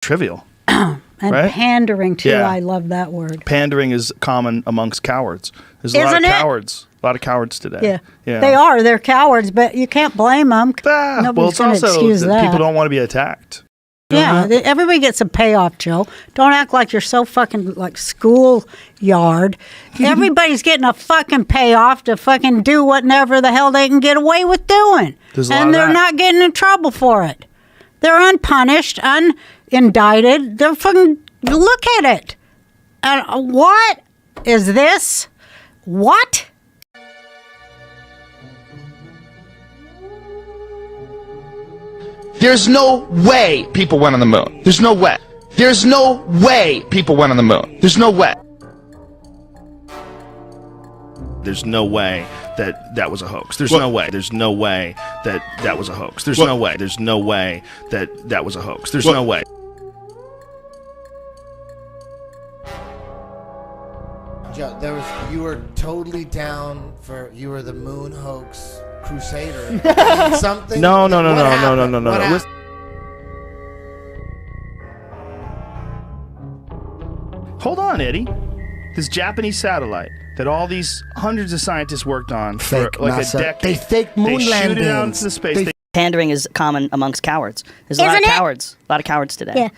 trivial. And right? pandering, too. Yeah. I love that word. Pandering is common amongst cowards. There's a lot of cowards. A lot of cowards today. Yeah. They are. They're cowards, but you can't blame them. Well, it's also that people don't want to be attacked. Yeah, everybody gets a payoff, Joe. Don't act like you're so fucking like schoolyard. Everybody's getting a fucking payoff to fucking do whatever the hell they can get away with doing. And they're not getting in trouble for it. They're unpunished, unindicted. They're fucking, look at it. And what is this? What? There's no way people went on the moon. There's no way. There's no way people went on the moon. There's no way. There's no way that was a hoax. There's no way. There's no way that was a hoax. There's no way. There's no way that was a hoax. There's no way. Joe, you were totally down for, you were the moon hoax crusader. Something. No. Hold on, Eddie. This Japanese satellite that all these hundreds of scientists worked on for like a decade. They faked moon landings. They shoot it out into space. Pandering is common amongst cowards. There's a lot of cowards. A lot of cowards today. Yeah.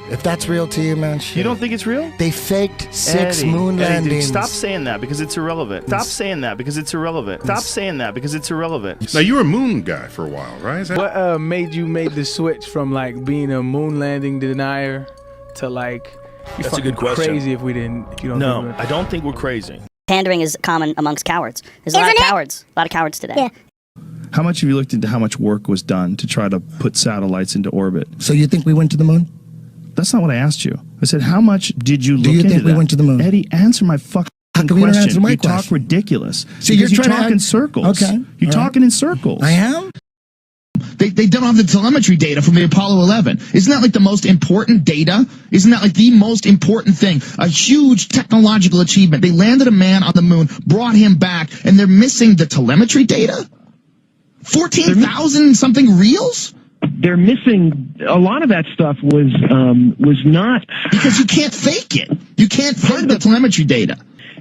If that's real to you, man, shit. You don't think it's real? They faked 6 moon landings. Stop saying that because it's irrelevant. Stop saying that because it's irrelevant. Stop saying that because it's irrelevant. Now, you were a moon guy for a while, right? Is that what made you make the switch from like being a moon landing denier to like That's a good question. Crazy if you don't. No, I don't think we're crazy. Pandering is common amongst cowards. There's a lot of cowards. A lot of cowards today. Yeah. How much have you looked into how much work was done to try to put satellites into orbit? So you think we went to the moon? That's not what I asked you. I said, how much did you look into that? Do you think we went to the moon? Eddie, answer my fucking question. You don't answer my question? Talk ridiculous. So you're talking in circles. Okay. You're talking in circles. I am? They don't have the telemetry data from the Apollo 11. Isn't that like the most important data? Isn't that like the most important thing? A huge technological achievement. They landed a man on the moon, brought him back, and they're missing the telemetry data? 14,000 something reels? They're missing a lot of that stuff was not because you can't fake it. You can't fake the telemetry data.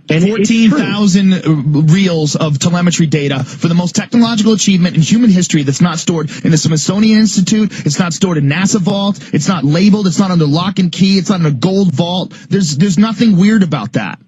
And 14,000 reels of telemetry data for the most technological achievement in human history that's not stored in the Smithsonian Institute. It's not stored in NASA Vault. It's not labeled. It's not under lock and key. It's not in a gold vault. There's nothing weird about that.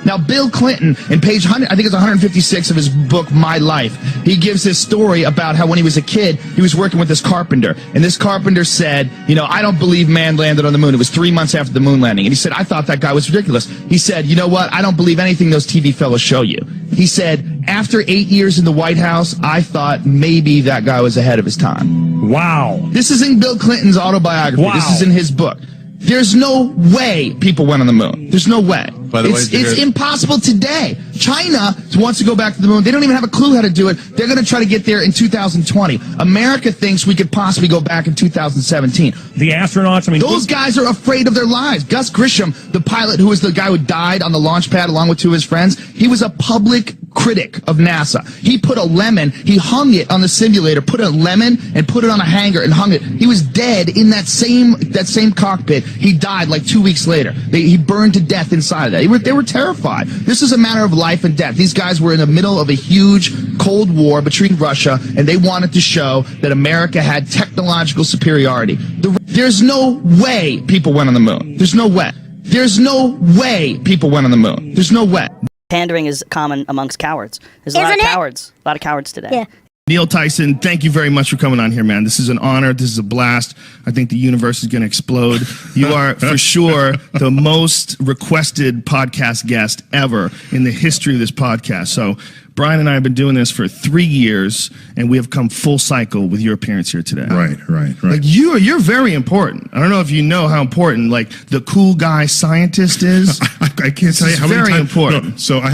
Now, Bill Clinton, in page 100, I think it's 156 of his book, My Life, he gives this story about how when he was a kid, he was working with this carpenter. And this carpenter said, you know, I don't believe man landed on the moon. It was 3 months after the moon landing. And he said, I thought that guy was ridiculous. He said, you know what? I don't believe anything those TV fellows show you. He said, after 8 years in the White House, I thought maybe that guy was ahead of his time. Wow. This is in Bill Clinton's autobiography. Wow. This is in his book. There's no way people went on the moon. There's no way. By the way, it's impossible today. China wants to go back to the moon. They don't even have a clue how to do it. They're going to try to get there in 2020. America thinks we could possibly go back in 2017. The astronauts, I mean... Those guys are afraid of their lives. Gus Grisham, the pilot who was the guy who died on the launch pad along with 2 of his friends, he was a public critic of NASA. He put a lemon, he hung it on the simulator, put a lemon and put it on a hanger and hung it. He was dead in that same cockpit. He died like 2 weeks later. He burned to death inside of that. They were terrified. This is a matter of life and death. These guys were in the middle of a huge Cold War between Russia, and they wanted to show that America had technological superiority. There's no way people went on the moon. There's no way. There's no way people went on the moon. There's no way. Pandering is common amongst cowards. There's a lot of cowards. A lot of cowards today. Yeah. Neil Tyson, thank you very much for coming on here, man. This is an honor. This is a blast. I think the universe is going to explode. You are, for sure, the most requested podcast guest ever in the history of this podcast. So Brian and I have been doing this for 3 years, and we have come full cycle with your appearance here today. Right. Like you're very important. I don't know if you know how important, like, the cool guy scientist is. I can't tell you how many times. Very important. No, so I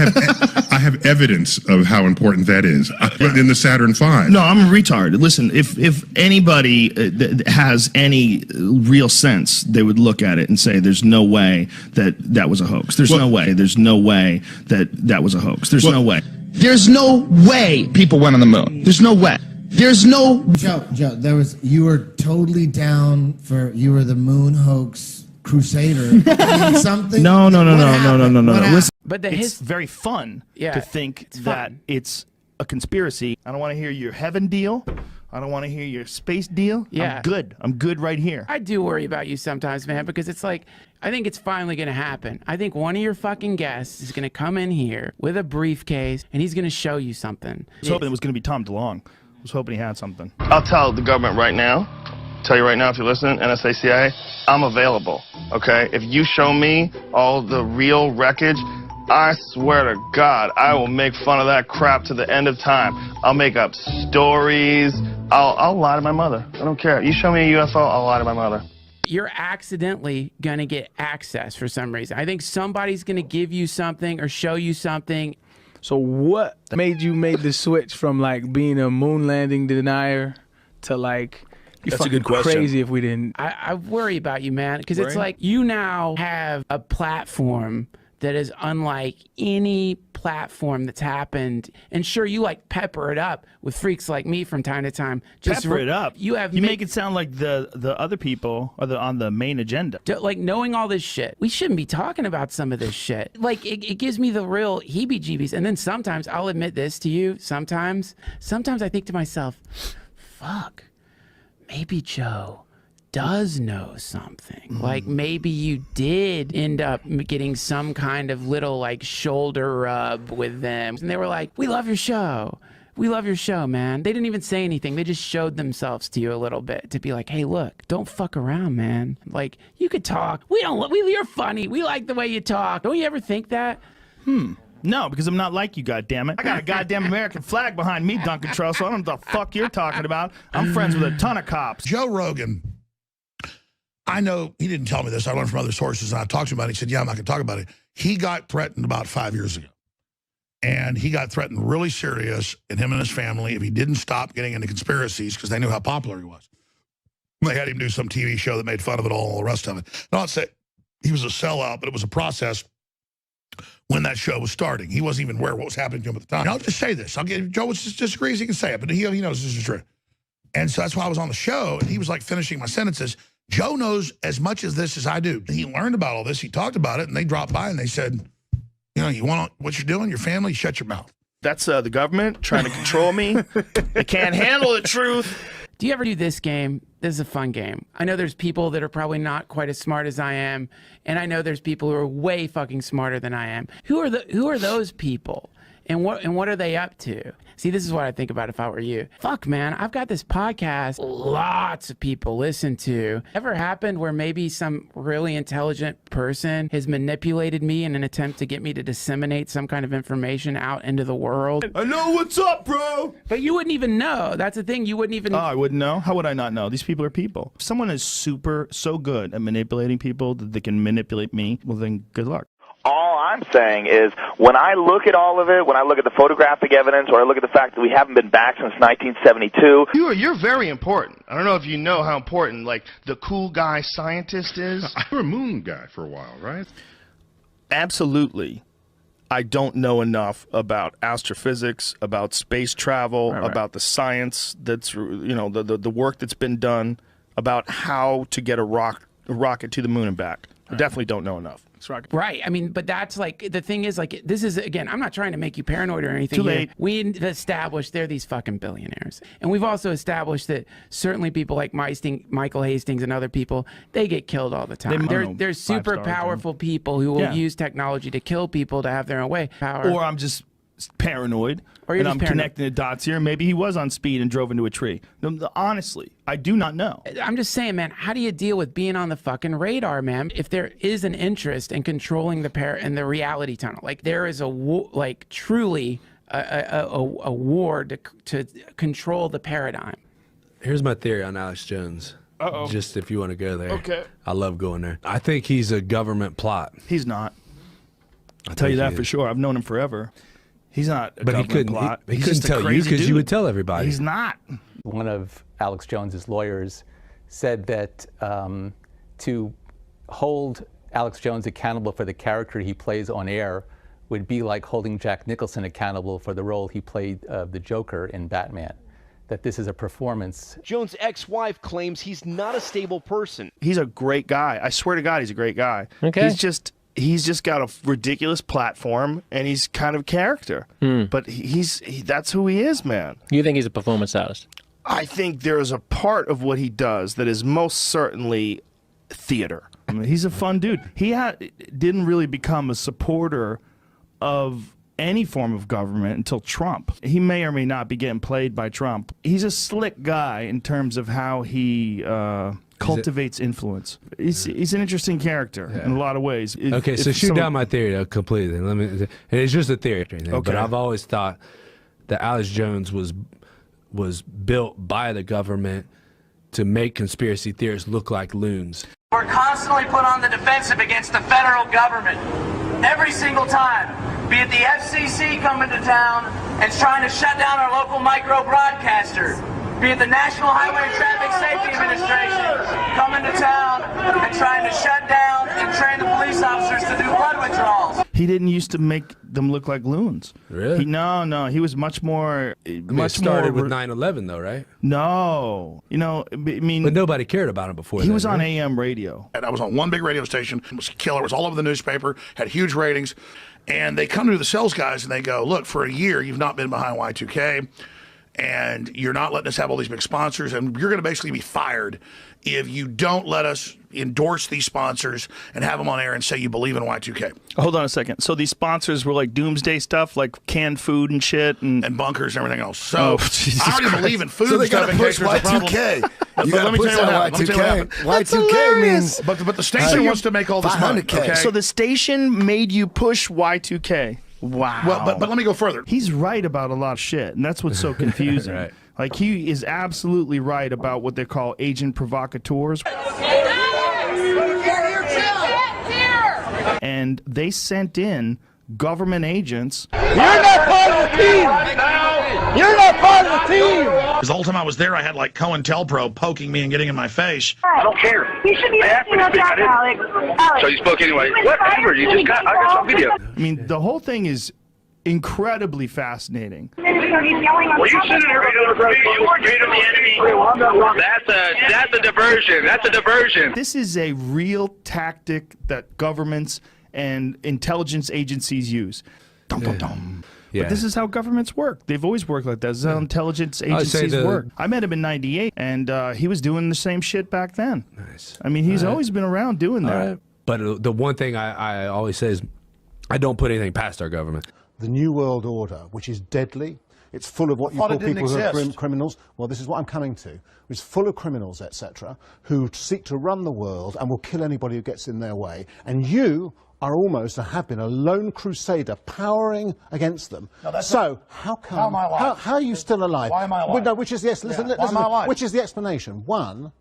have evidence of how important that is. In the Saturn V. No, I'm a retard. Listen, if anybody has any real sense, they would look at it and say, "There's no way that was a hoax. There's no way. There's no way that was a hoax. There's no way." There's no way people went on the moon. There's no way. There's no... Joe, you were totally down you were the moon hoax crusader. I mean, something. No. Listen, But it's very fun to think that it's a conspiracy. I don't want to hear your heaven deal. I don't want to hear your space deal. Yeah. I'm good right here. I do worry about you sometimes, man, because it's like, I think it's finally going to happen. I think one of your fucking guests is going to come in here with a briefcase, and he's going to show you something. I was hoping it was going to be Tom DeLonge. I was hoping he had something. I'll tell the government right now, tell you right now if you're listening, NSA, CIA, I'm available, okay? If you show me all the real wreckage, I swear to God, I will make fun of that crap to the end of time. I'll make up stories. I'll lie to my mother. I don't care. You show me a UFO, I'll lie to my mother. You're accidentally going to get access for some reason. I think somebody's going to give you something or show you something. So what made you make the switch from like being a moon landing denier to like That's a good question. Crazy if we didn't. I worry about you, man, because it's like you now have a platform that is unlike any platform that's happened. And sure, you like pepper it up with freaks like me from time to time. Just pepper it up. You make it sound like the other people are on the main agenda. Like knowing all this shit, we shouldn't be talking about some of this shit. Like it gives me the real heebie-jeebies. And then sometimes I'll admit this to you. Sometimes I think to myself, fuck, maybe Joe does know something. Like maybe you did end up getting some kind of little like shoulder rub with them. And they were like, we love your show. We love your show, man. They didn't even say anything. They just showed themselves to you a little bit to be like, hey, look, don't fuck around, man. Like you could talk. You're funny. We like the way you talk. Don't you ever think that? No, because I'm not like you, goddammit. I got a goddamn American flag behind me, Duncan Truss, so I don't know what the fuck you're talking about. I'm friends with a ton of cops. Joe Rogan, I know, he didn't tell me this, I learned from other sources, and I talked to him about it. He said, yeah, I'm not going to talk about it. He got threatened about 5 years ago. And he got threatened really serious, and him and his family, if he didn't stop getting into conspiracies, because they knew how popular he was. They had him do some TV show that made fun of it all and all the rest of it. Not say he was a sellout, but it was a process when that show was starting. He wasn't even aware what was happening to him at the time. And I'll just say this. Joe disagrees, he can say it, but he knows this is true. And so that's why I was on the show, and he was like finishing my sentences. Joe knows as much as this as I do. He learned about all this. He talked about it, and they dropped by and they said, you know, you want what you're doing, your family, shut your mouth. That's the government trying to control me. They can't handle the truth. Do you ever do this game? This is a fun game. I know there's people that are probably not quite as smart as I am, and I know there's people who are way fucking smarter than I am. Who are those people? And what are they up to? See, this is what I think about if I were you. Fuck, man, I've got this podcast lots of people listen to. Ever happened where maybe some really intelligent person has manipulated me in an attempt to get me to disseminate some kind of information out into the world? I know what's up, bro. But you wouldn't even know. That's the thing. You wouldn't even... Oh, I wouldn't know? How would I not know? These people are people. If someone is so good at manipulating people that they can manipulate me, well, then good luck. All I'm saying is, when I look at all of it, when I look at the photographic evidence, or I look at the fact that we haven't been back since 1972... You're very important. I don't know if you know how important, like, the cool guy scientist is. You were a moon guy for a while, right? Absolutely. I don't know enough about astrophysics, about space travel, about the science that's, you know, the work that's been done, about how to get a rocket to the moon and back. I definitely don't know enough. Right. I mean, but that's like, the thing is, like, this is, again, I'm not trying to make you paranoid or anything. Too late. We've established they're these fucking billionaires. And we've also established that certainly people like Michael Hastings and other people, they get killed all the time. They're super powerful people who will use technology to kill people to have their own way. Or I'm just paranoid, and I'm connecting the dots here. Maybe he was on speed and drove into a tree. Honestly, I do not know. I'm just saying, man, how do you deal with being on the fucking radar, man? If there is an interest in controlling the reality tunnel, like there is truly a war to control the paradigm. Here's my theory on Alex Jones. Just if you want to go there. Okay. I love going there. I think he's a government plot. He's not. I'll tell you that for sure. I've known him forever. He's not a government plot. He couldn't tell you because you would tell everybody. He's not. One of Alex Jones's lawyers said that to hold Alex Jones accountable for the character he plays on air would be like holding Jack Nicholson accountable for the role he played of the Joker in Batman. that this is a performance. Jones' ex-wife claims he's not a stable person. He's a great guy. I swear to God, he's a great guy. Okay. He's just got a ridiculous platform, and he's kind of character. But that's who he is, man. You think he's a performance artist? I think there is a part of what he does that is most certainly theater. I mean, he's a fun dude. He didn't really become a supporter of any form of government until Trump. He may or may not be getting played by Trump. He's a slick guy in terms of how he cultivates influence. He's an interesting character in a lot of ways. Okay, so shoot down my theory though, completely. And it's just a theory, but I've always thought that Alex Jones was built by the government to make conspiracy theorists look like loons. We're constantly put on the defensive against the federal government. Every single time. Be it the FCC coming to town and trying to shut down our local micro broadcaster. Be it the National Highway and Traffic Safety Administration coming to town and trying to shut down and train the police officers to do blood withdrawals. He didn't used to make them look like loons. Really? No. He was much more. It started with 9/11, though, right? No. I mean. But nobody cared about him before. He was on AM radio. And I was on one big radio station. It was killer. It was all over the newspaper. Had huge ratings. And they come to the sales guys and they go, look, for a year, you've not been behind Y2K. And you're not letting us have all these big sponsors, and you're going to basically be fired if you don't let us endorse these sponsors and have them on air and say you believe in Y2K. Hold on a second. So these sponsors were like doomsday stuff, like canned food and shit, and bunkers and everything else. So Jesus I already Christ. believe in food So they stuff gotta in push case there's a problem. Y2K. But You let gotta me push tell you what that happened. Let me tell you what Y2K. happened. Y2K means. But the station wants to make all this money. 500K. Okay? So the station made you push Y2K. Wow. Well, but let me go further. He's right about a lot of shit, and that's what's so confusing. Right. Like, he is absolutely right about what they call agent provocateurs. And they sent in government agents. You're not part of the team! You're not part of the team! Because the whole time I was there, I had like COINTELPRO poking me and getting in my face. I don't care. You should be listening to that, Alex. So you spoke anyway. Whatever. I got some video. I mean, the whole thing is incredibly fascinating. Well, you sitting here on the enemy. That's a diversion. That's a diversion. This is a real tactic that governments and intelligence agencies use. Yeah. But this is how governments work. They've always worked like that. This is how intelligence agencies work. I met him in '98, and he was doing the same shit back then. Nice. I mean, he's always been around doing that. Right. But the one thing I always say is I don't put anything past our government. The New World Order, which is deadly. It's full of what you call people who are criminals. Well, this is what I'm coming to. It's full of criminals, etc., who seek to run the world and will kill anybody who gets in their way. And you are almost, and have been, a lone crusader powering against them. So how come? How am I alive? How are you still alive? Why am I alive? Well, no, which is yes. Listen, Why am I alive? which is the explanation? One,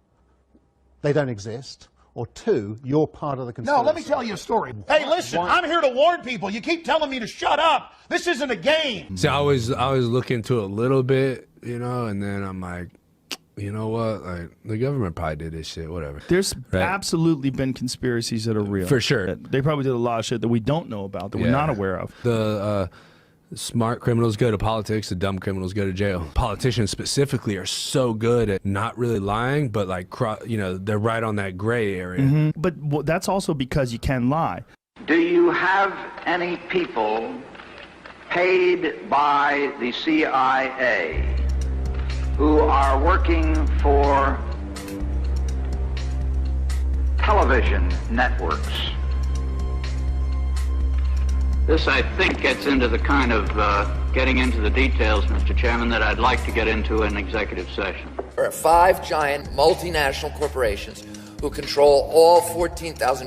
they don't exist. Or two, you're part of the conspiracy. No, let me tell you a story. Hey, listen, I'm here to warn people. You keep telling me to shut up. This isn't a game. See, I always look into it a little bit, and then I'm like, you know what? Like, the government probably did this shit, whatever. There's absolutely been conspiracies that are real. For sure. They probably did a lot of shit that we don't know about, that we're not aware of. The smart criminals go to politics, the dumb criminals go to jail. Politicians specifically are so good at not really lying, but like, they're right on that gray area. But that's also because you can lie. Do you have any people paid by the CIA who are working for television networks? This, I think, gets into the kind of getting into the details, Mr. Chairman, that I'd like to get into in executive session. There are 5 giant multinational corporations who control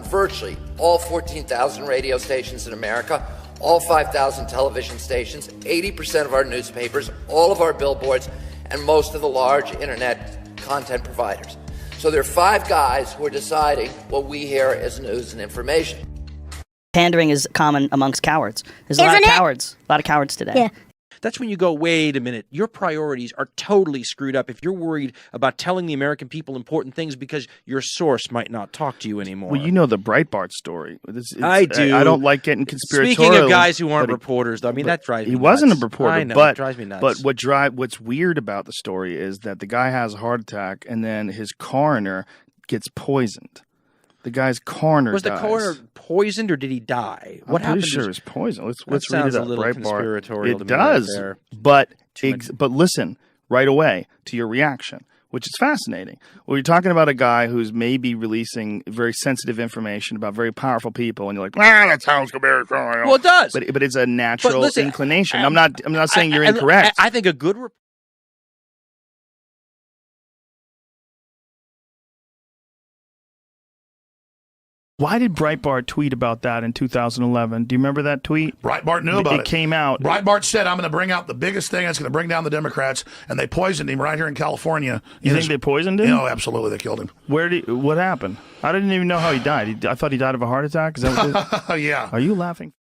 virtually all 14,000 radio stations in America, all 5,000 television stations, 80% of our newspapers, all of our billboards, and most of the large internet content providers. So there are 5 guys who are deciding what we hear as news and information. Pandering is common amongst cowards. There's a lot of cowards. A lot of cowards today. Yeah. that's when you go, wait a minute, your priorities are totally screwed up if you're worried about telling the American people important things because your source might not talk to you anymore. Well, you know the Breitbart story. I do. I don't like getting conspiratorial. Speaking of guys who aren't reporters, though, I mean, that drives me He nuts. wasn't a reporter, I know, but it drives me nuts. But what's weird about the story is that the guy has a heart attack, and then his coroner gets poisoned. The guy's coroner was the dies. coroner poisoned or did he die? I'm pretty sure it was poison. Let's read sounds it a up. little Breitbart. conspiratorial to It me right does, there. but listen right away to your reaction, which is fascinating. Well, you're talking about a guy who's maybe releasing very sensitive information about very powerful people, and you're like, that sounds conspiratorial. Well, it does, but it's a natural listen, inclination. I'm not saying you're incorrect. I think a good Why did Breitbart tweet about that in 2011? Do you remember that tweet? Breitbart knew about it. It came out. Breitbart said, I'm going to bring out the biggest thing that's going to bring down the Democrats, and they poisoned him right here in California. You think they poisoned him? No, absolutely. They killed him. What happened? I didn't even know how he died. I thought he died of a heart attack. Is that what yeah. Are you laughing?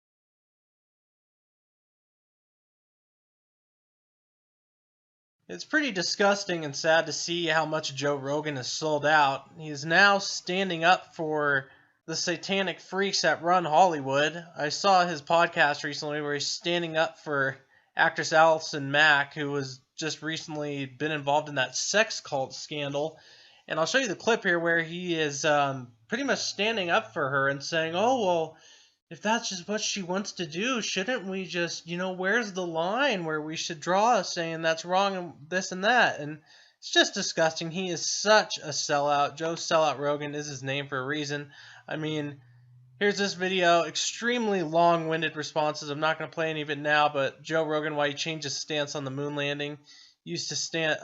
It's pretty disgusting and sad to see how much Joe Rogan has sold out. He is now standing up for the satanic freaks that run Hollywood. I saw his podcast recently where he's standing up for actress Allison Mack, who was just recently been involved in that sex cult scandal. And I'll show you the clip here where he is pretty much standing up for her and saying, oh, well, if that's just what she wants to do, shouldn't we just, where's the line where we should draw saying that's wrong and this and that? And it's just disgusting. He is such a sellout. Joe Sellout Rogan is his name for a reason. I mean, here's this video, extremely long-winded responses. I'm not going to play any of it now, but Joe Rogan, why he changed his stance on the moon landing, used to stand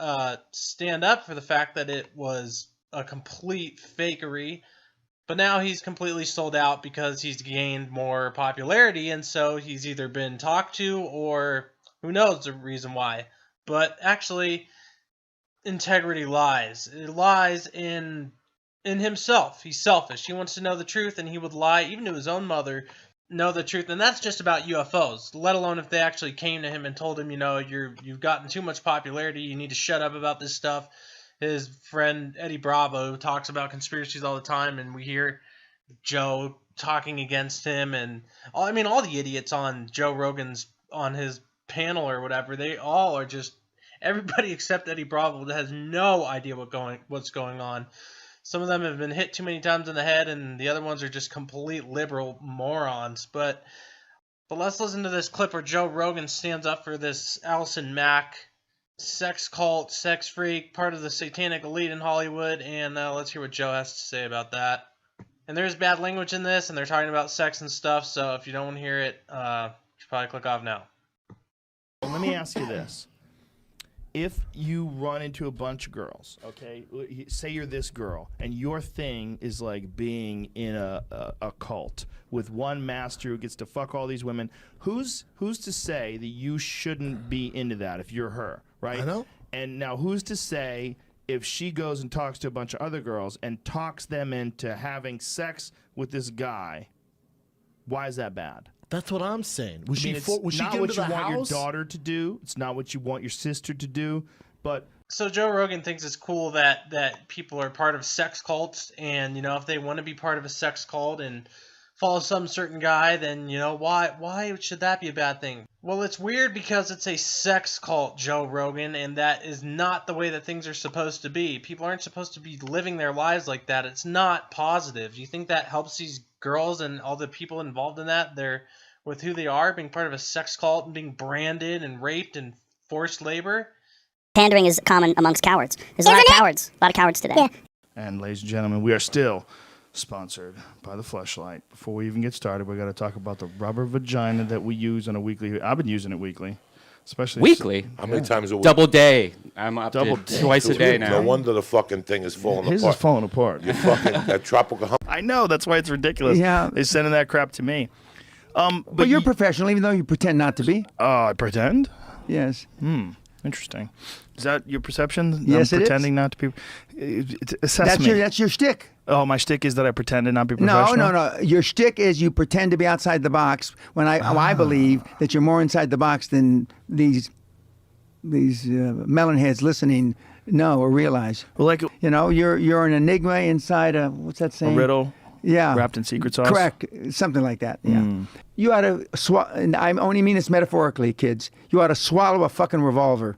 up for the fact that it was a complete fakery. But now he's completely sold out because he's gained more popularity, and so he's either been talked to or who knows the reason why. But actually, integrity lies. It lies in himself. He's selfish. He wants to know the truth, and he would lie even to his own mother, know the truth. And that's just about UFOs, let alone if they actually came to him and told him, you've gotten too much popularity, you need to shut up about this stuff. His friend Eddie Bravo talks about conspiracies all the time, and we hear Joe talking against him, and all the idiots on Joe Rogan's on his panel or whatever. They all are just everybody except Eddie Bravo that has no idea what's going on. Some of them have been hit too many times in the head, and the other ones are just complete liberal morons. But let's listen to this clip where Joe Rogan stands up for this Allison Mack sex cult, sex freak, part of the satanic elite in Hollywood, and let's hear what Joe has to say about that. And there's bad language in this, and they're talking about sex and stuff, so if you don't want to hear it, you should probably click off now. Let me ask you this. If you run into a bunch of girls, okay, say you're this girl, and your thing is like being in a cult with one master who gets to fuck all these women, who's to say that you shouldn't be into that if you're her, right? I know. And now who's to say if she goes and talks to a bunch of other girls and talks them into having sex with this guy, why is that bad? That's what I'm saying. Was she it's get not into what you the want house? your daughter to do. It's not what you want your sister to do. But so Joe Rogan thinks it's cool that people are part of sex cults, and if they want to be part of a sex cult and follow some certain guy, then why should that be a bad thing? Well, it's weird because it's a sex cult, Joe Rogan, and that is not the way that things are supposed to be. People aren't supposed to be living their lives like that. It's not positive. Do you think that helps these girls and all the people involved in that? They're with who they are, being part of a sex cult and being branded and raped and forced labor. Pandering is common amongst cowards. There's a lot of cowards today. Yeah. And ladies and gentlemen, we are still sponsored by the Fleshlight. Before we even get started, we got to talk about the rubber vagina that we use on a weekly. I've been using it weekly, especially weekly. How many times a week? Double day. I'm up Double to day. twice a day now. No wonder the fucking thing is falling His apart. is falling apart. You fucking that tropical hump. I know, that's why it's ridiculous. Yeah. They're sending that crap to me. But you're professional, even though you pretend not to be. I pretend? Yes. Interesting. Is that your perception? Yes, I'm it is. pretending not to be. Assess me. That's your shtick. Oh, my shtick is that I pretend to not be professional? No. Your shtick is you pretend to be outside the box when I believe that you're more inside the box than these melonheads listening know or realize. Well, like, you're an enigma inside a, what's that saying? A riddle? Yeah. Wrapped in secret sauce? Correct. Something like that, yeah. You ought to, and I only mean this metaphorically, kids. You ought to swallow a fucking revolver.